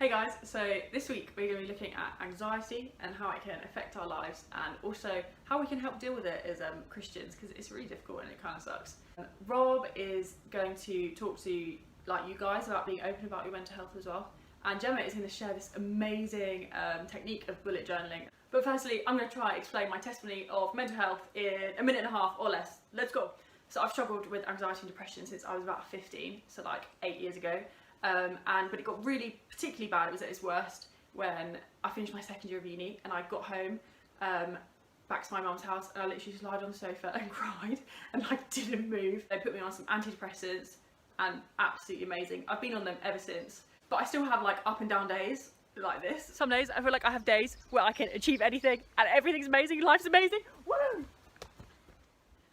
Hey guys, so this week we're going to be looking at anxiety and how it can affect our lives, and also how we can help deal with it as Christians, because it's really difficult and it kind of sucks. Rob is going to talk to you guys about being open about your mental health as well, and Gemma is going to share this amazing technique of bullet journaling. But firstly, I'm going to try and explain my testimony of mental health in a minute and a half or less. Let's go. So I've struggled with anxiety and depression since I was about 15, so like 8 years ago. But it got really particularly bad. It was at its worst when I finished my second year of uni and I got home back to my mum's house, and I literally just lied on the sofa and cried and didn't move. They put me on some antidepressants, and absolutely amazing. I've been on them ever since, but I still have up and down days like this. Some days I feel like I have days where I can achieve anything and everything's amazing, life's amazing, woo!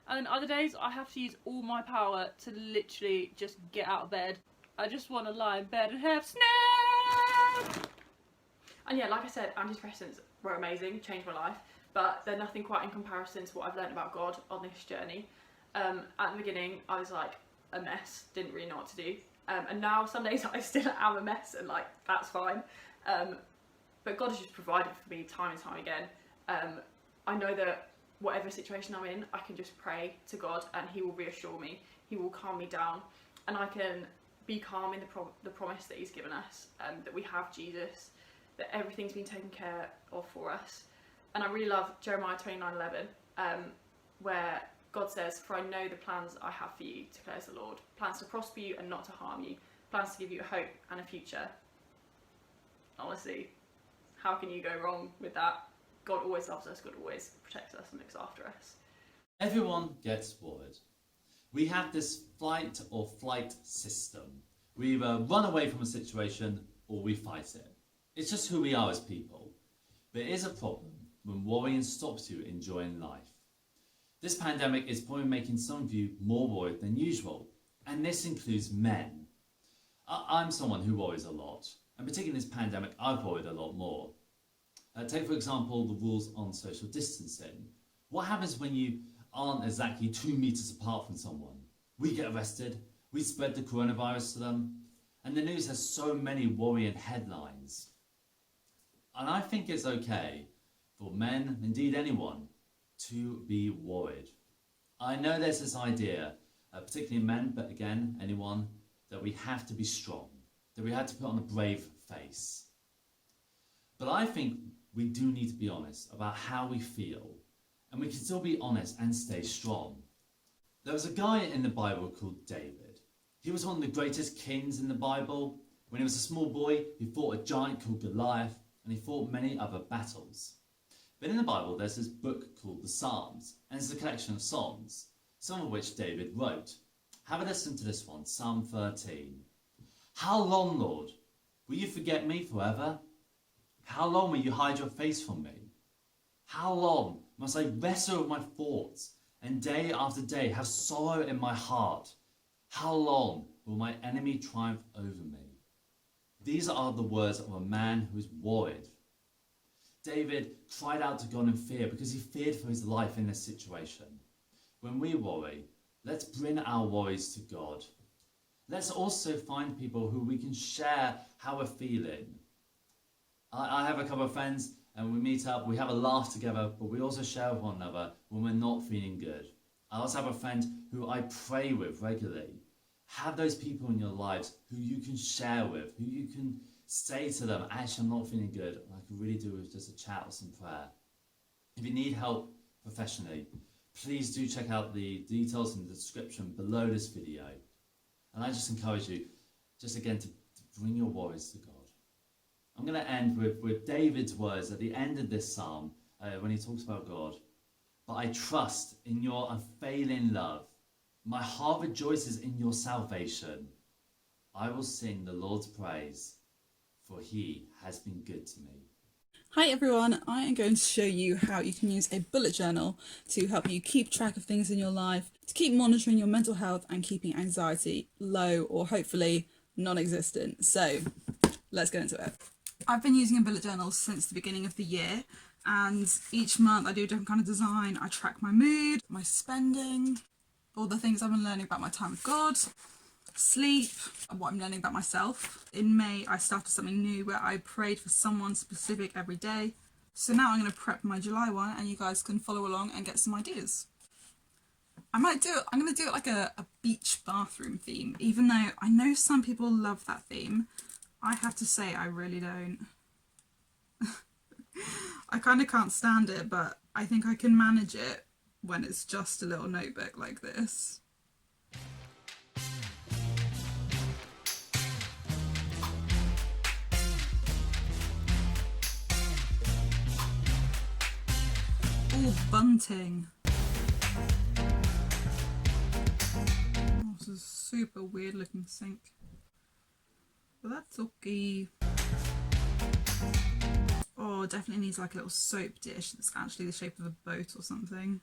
And then other days I have to use all my power to literally just get out of bed. I just want to lie in bed and have snack! And yeah, like I said, antidepressants were amazing, changed my life, but they're nothing quite in comparison to what I've learned about God on this journey. At the beginning, I was like a mess, didn't really know what to do. And now some days I still am a mess, and that's fine. But God has just provided for me time and time again. I know that whatever situation I'm in, I can just pray to God and He will reassure me, He will calm me down, and I can be calm in the promise that He's given us, that we have Jesus, that everything's been taken care of for us. And I really love Jeremiah 29:11, where God says, "For I know the plans I have for you, declares the Lord, plans to prosper you and not to harm you, plans to give you a hope and a future." Honestly, how can you go wrong with that? God always loves us, God always protects us and looks after us. Everyone gets worried. We have this fight or flight system. We either run away from a situation or we fight it. It's just who we are as people. But it is a problem when worrying stops you enjoying life. This pandemic is probably making some of you more worried than usual, and this includes men. I'm someone who worries a lot, and particularly in this pandemic I've worried a lot more. Take for example the rules on social distancing. What happens when you aren't exactly 2 meters apart from someone? We get arrested, we spread the coronavirus to them, and the news has so many worrying headlines. And I think it's okay for men, indeed anyone, to be worried. I know there's this idea, particularly men, but again, anyone, that we have to be strong, that we have to put on a brave face. But I think we do need to be honest about how we feel, and we can still be honest and stay strong. There was a guy in the Bible called David. He was one of the greatest kings in the Bible. When he was a small boy, he fought a giant called Goliath, and he fought many other battles. But in the Bible, there's this book called the Psalms, and it's a collection of songs, some of which David wrote. Have a listen to this one, Psalm 13. "How long, Lord, will you forget me forever? How long will you hide your face from me? How long must I wrestle with my thoughts and day after day have sorrow in my heart? How long will my enemy triumph over me?" These are the words of a man who is worried. David cried out to God in fear because he feared for his life in this situation. When we worry, let's bring our worries to God. Let's also find people who we can share how we're feeling. I have a couple of friends, and we meet up, we have a laugh together, but we also share with one another when we're not feeling good. I also have a friend who I pray with regularly. Have those people in your lives who you can share with, who you can say to them, "Actually, I'm not feeling good. I could really do with just a chat or some prayer." If you need help professionally, please do check out the details in the description below this video. And I just encourage you, just again, to bring your worries to God. I'm going to end with David's words at the end of this psalm when he talks about God. "But I trust in your unfailing love. My heart rejoices in your salvation. I will sing the Lord's praise, for He has been good to me." Hi everyone, I am going to show you how you can use a bullet journal to help you keep track of things in your life, to keep monitoring your mental health and keeping anxiety low or hopefully non-existent. So let's get into it. I've been using a bullet journal since the beginning of the year, and each month I do a different kind of design. I track my mood, my spending, all the things I've been learning about my time with God, sleep, what I'm learning about myself. In May, I started something new where I prayed for someone specific every day. So now I'm going to prep my July one, and you guys can follow along and get some ideas. I'm going to do it like a beach bathroom theme, even though I know some people love that theme. I have to say I really don't. I kind of can't stand it, but I think I can manage it when it's just a little notebook like this. All bunting. Oh, this is a super weird looking sink. But that's okay. Oh, definitely needs like a little soap dish that's actually the shape of a boat or something.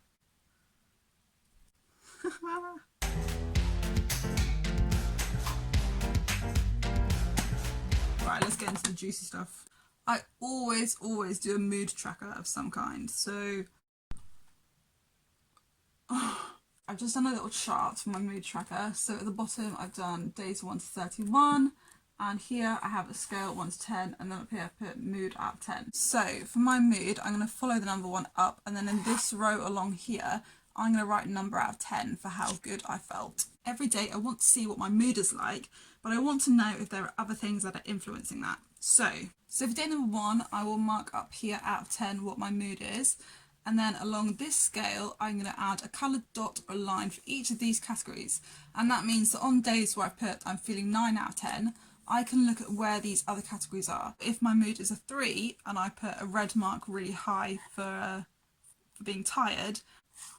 Right, let's get into the juicy stuff. I always do a mood tracker of some kind. So I've just done a little chart for my mood tracker. So at the bottom I've done days 1 to 31, and here I have a scale 1 to 10, and then up here I put mood out of 10. So for my mood, I'm going to follow the number 1 up, and then in this row along here I'm going to write a number out of 10 for how good I felt. Every day I want to see what my mood is like, but I want to know if there are other things that are influencing that. So for day number 1, I will mark up here out of 10 what my mood is. And then along this scale, I'm going to add a coloured dot or line for each of these categories. And that means that on days where I put I'm feeling 9 out of 10, I can look at where these other categories are. If my mood is a 3 and I put a red mark really high for being tired,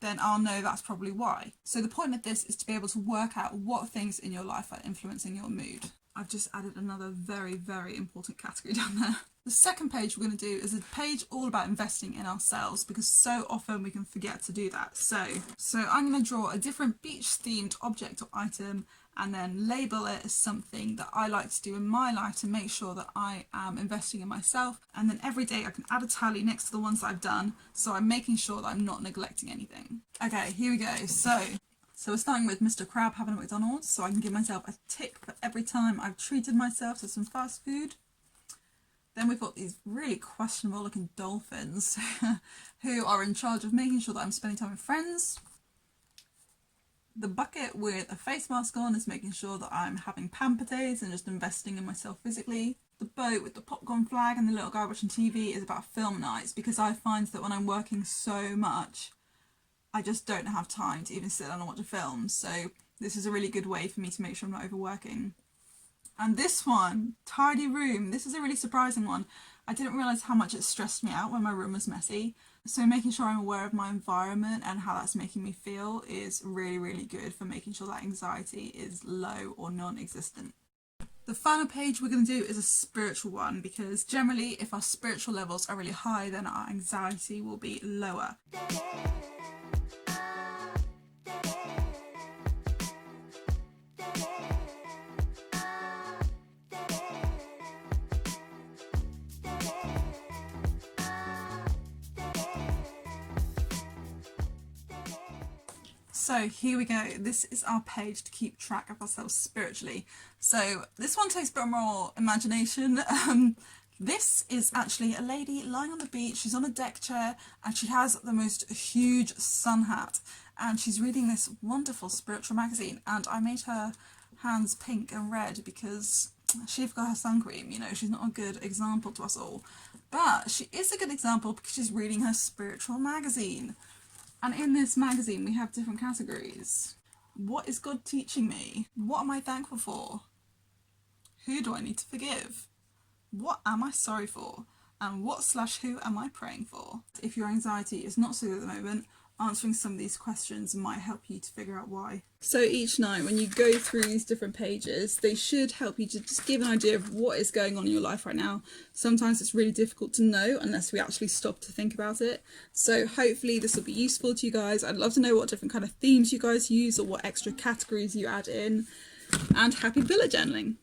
then I'll know that's probably why. So the point of this is to be able to work out what things in your life are influencing your mood. I've just added another very important category down there. The second page we're going to do is a page all about investing in ourselves, because so often we can forget to do that. So I'm going to draw a different beach themed object or item and then label it as something that I like to do in my life to make sure that I am investing in myself. And then every day I can add a tally next to the ones that I've done, so I'm making sure that I'm not neglecting anything. Okay, here we go. So we're starting with Mr. Crab having a McDonald's, so I can give myself a tick for every time I've treated myself to some fast food. Then we've got these really questionable looking dolphins who are in charge of making sure that I'm spending time with friends. The bucket with a face mask on is making sure that I'm having pamper days and just investing in myself physically. The boat with the popcorn flag and the little guy watching TV is about film nights, because I find that when I'm working so much, I just don't have time to even sit down and watch a film. So this is a really good way for me to make sure I'm not overworking. And this one, tidy room, this is a really surprising one. I didn't realise how much it stressed me out when my room was messy. So making sure I'm aware of my environment and how that's making me feel is really good for making sure that anxiety is low or non-existent. The final page we're going to do is a spiritual one, because generally if our spiritual levels are really high, then our anxiety will be lower. So here we go, this is our page to keep track of ourselves spiritually. So this one takes a bit more imagination. This is actually a lady lying on the beach, she's on a deck chair and she has the most huge sun hat and she's reading this wonderful spiritual magazine, and I made her hands pink and red because she forgot her sun cream. You know, she's not a good example to us all, but she is a good example because she's reading her spiritual magazine. And in this magazine we have different categories. What is God teaching me? What am I thankful for? Who do I need to forgive? What am I sorry for? And what/who am I praying for? If your anxiety is not so good at the moment, answering some of these questions might help you to figure out why. So each night when you go through these different pages, they should help you to just give an idea of what is going on in your life right now. Sometimes it's really difficult to know unless we actually stop to think about it. So hopefully this will be useful to you guys. I'd love to know what different kind of themes you guys use or what extra categories you add in. And happy bullet journaling!